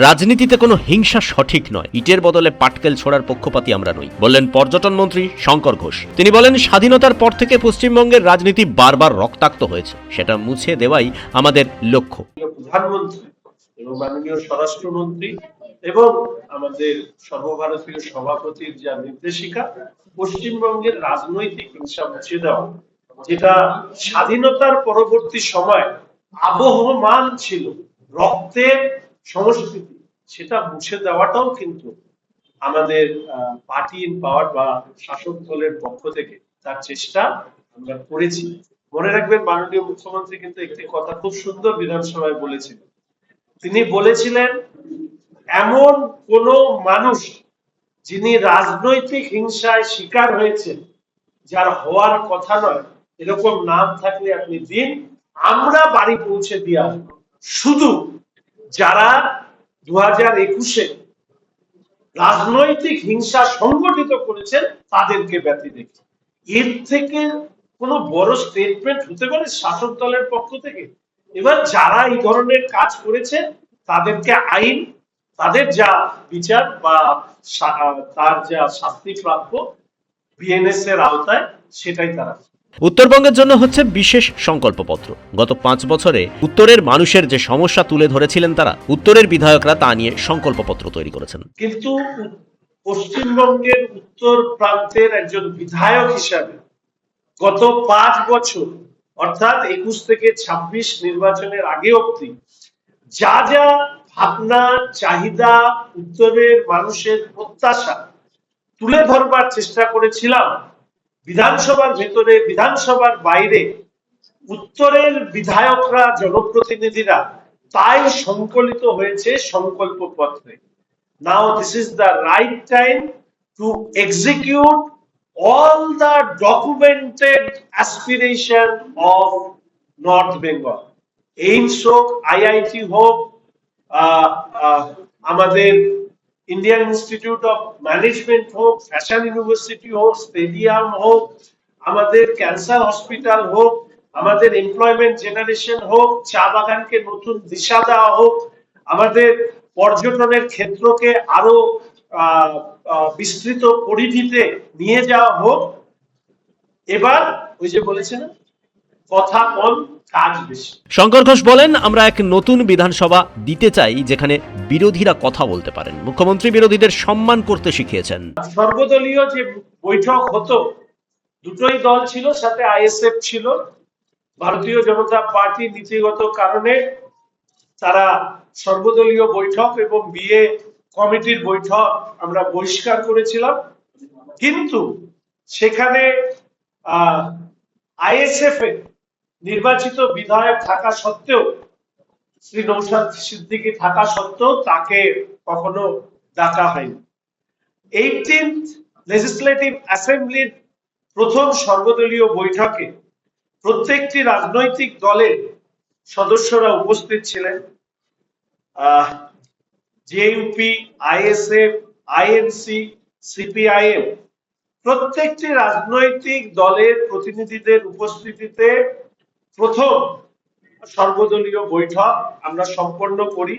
রাজনীতিতে কোনো হিংসা সঠিক নয়, ইটের বদলে পাটকেল ছোড়ার পক্ষপাতী আমরা নই, বললেন পর্যটন মন্ত্রী শঙ্কর ঘোষ। তিনি বলেন, স্বাধীনতার পর থেকে পশ্চিমবঙ্গের রাজনীতি বারবার রক্তাক্ত হয়েছে, সেটা মুছে দেওয়াই আমাদের লক্ষ্য। প্রধানমন্ত্রী এবং মাননীয় স্বরাষ্ট্রমন্ত্রী এবং আমাদের সর্বভারতীয় সভাপতির যা নির্দেশিকা, পশ্চিমবঙ্গের রাজনৈতিক হিংসা মুছে দেওয়া, যেটা স্বাধীনতার পরবর্তী সময় আবহমান ছিল রক্তের সংস্কৃতি, সেটা মুছে দেওয়াটাও কিন্তু আমাদের পার্টি ইন পাওয়ার বা শাসক দলের পক্ষ থেকে তার চেষ্টা আমরা করেছি। মনে রাখবেন, মাননীয় মুখ্যমন্ত্রী কিন্তু একটি কথা খুব সুন্দর বিধানসভায় বলেছিলেন। তিনি বলেছিলেন, এমন কোন মানুষ যিনি রাজনৈতিক হিংসায় শিকার হয়েছেন, যার হওয়ার কথা নয়, এরকম নাম থাকলে আপনি দিন, আমরা বাড়ি পৌঁছে দিয়ে আসবো। শুধু যারা 2021-এ রাজনৈতিক হিংসা সংগঠিত করেছেন তাদেরকে ব্যতি রেখে, এর থেকে কোনো বড় স্টেটমেন্ট হতে পারে শাসক দলের পক্ষ থেকে? এবার যারা এই ধরনের কাজ করেছে তাদেরকে আইন, তাদের যা বিচার বা তার যা শাস্তি প্রাপ্য বিএনএস এর আওতায়, সেটাই তারা। উত্তরবঙ্গের জন্য হচ্ছে বিশেষ সংকল্পপত্র। গত 5 বছরে উত্তরের মানুষের যে সমস্যা তুলে ধরেছিলেন তারা, উত্তরের বিধায়করা তা নিয়ে সংকল্পপত্র তৈরি করেছেন। কিন্তু পশ্চিমবঙ্গের উত্তর প্রান্তের একজন বিধায়ক হিসাবে গত 5 বছর অর্থাৎ 21 থেকে 26 নির্বাচনের আগে অবধি যা যা ভাবনা, চাহিদা, উত্তরের মানুষের প্রত্যাশা তুলে ধরবার চেষ্টা করেছিলাম, বিধানসভার ভেতরে, বিধানসভার বাইরে উত্তরের বিধায়করা, জনপ্রতিনিধিরা তাই সংকলিত হয়েছে সংকল্প পত্রে। Now this is the right time to execute all the documented aspiration of North Bengal. AIIMS হোক, IIT হোক, আমাদের ইন্ডিয়ান ইনস্টিটিউট অফ ম্যানেজমেন্ট হোক, ফ্যাশন ইউনিভার্সিটি হোক, স্টেডিয়াম হোক, আমাদের ক্যান্সার হসপিটাল হোক, আমাদের এমপ্লয়মেন্ট জেনারেশন হোক, চা বাগানকে নতুন দিশা দেওয়া হোক, আমাদের পর্যটনের ক্ষেত্রকে আরো বিস্তৃত পরিধিতে নিয়ে যাওয়া হোক। এবার ওই যে বলেছেন, কথা কম কাজ বেশি। শঙ্কর ঘোষ বলেন, আমরা এক নতুন বিধানসভা দিতে চাই যেখানে বিরোধীরা কথা বলতে পারেন। মুখ্যমন্ত্রী বিরোধীদের সম্মান করতে শিখিয়েছেন। সর্বদলীয় যে বৈঠক হতো, দুটোই দল ছিল, সাথে আইএসএফ ছিল। ভারতীয় জনতা পার্টি নীতিগত কারণে তারা সর্বদলীয় বৈঠক এবং বিএ কমিটির বৈঠক আমরা বহিষ্কার করেছিলাম। কিন্তু সেখানে আইএসএফ এর নির্বাচিত বিধায়ক থাকা সত্ত্বেও, শ্রী নৌশাদ সিদ্দিকী থাকা সত্ত্বেও তাকে কখনো ডাকা হয়নি। 18th লেজিসলেটিভ অ্যাসেম্বলির প্রথম সর্বদলীয় বৈঠকে প্রত্যেকটি রাজনৈতিক দলের সদস্যরা উপস্থিত ছিলেন। জেইউপি, আইএসএফ, আইএনসি, সিপিআইএম প্রত্যেকটি রাজনৈতিক দলের প্রতিনিধিদের উপস্থিতিতে প্রথম সর্বদলীয় বৈঠক আমরা সম্পন্ন করি।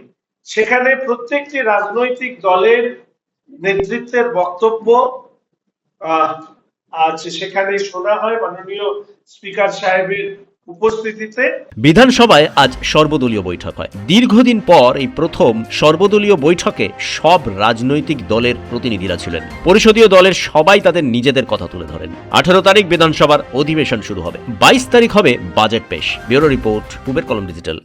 সেখানে প্রত্যেকটি রাজনৈতিক দলের নেতৃত্বের বক্তব্য সেখানে শোনা হয় মাননীয় স্পিকার সাহেবের উপস্থিতিতে। বিধানসভায় আজ সর্বদলীয় বৈঠক হয়। দীর্ঘদিন পর এই প্রথম সর্বদলীয় বৈঠকে সব রাজনৈতিক দলের প্রতিনিধিরা ছিলেন। পরিষদীয় দলের সবাই তাদের নিজেদের কথা তুলে ধরেন। 18 তারিখ বিধানসভার অধিবেশন শুরু হবে, 22 তারিখ হবে বাজেট পেশ। ব্যুরো রিপোর্ট, পূবের কলম ডিজিটাল।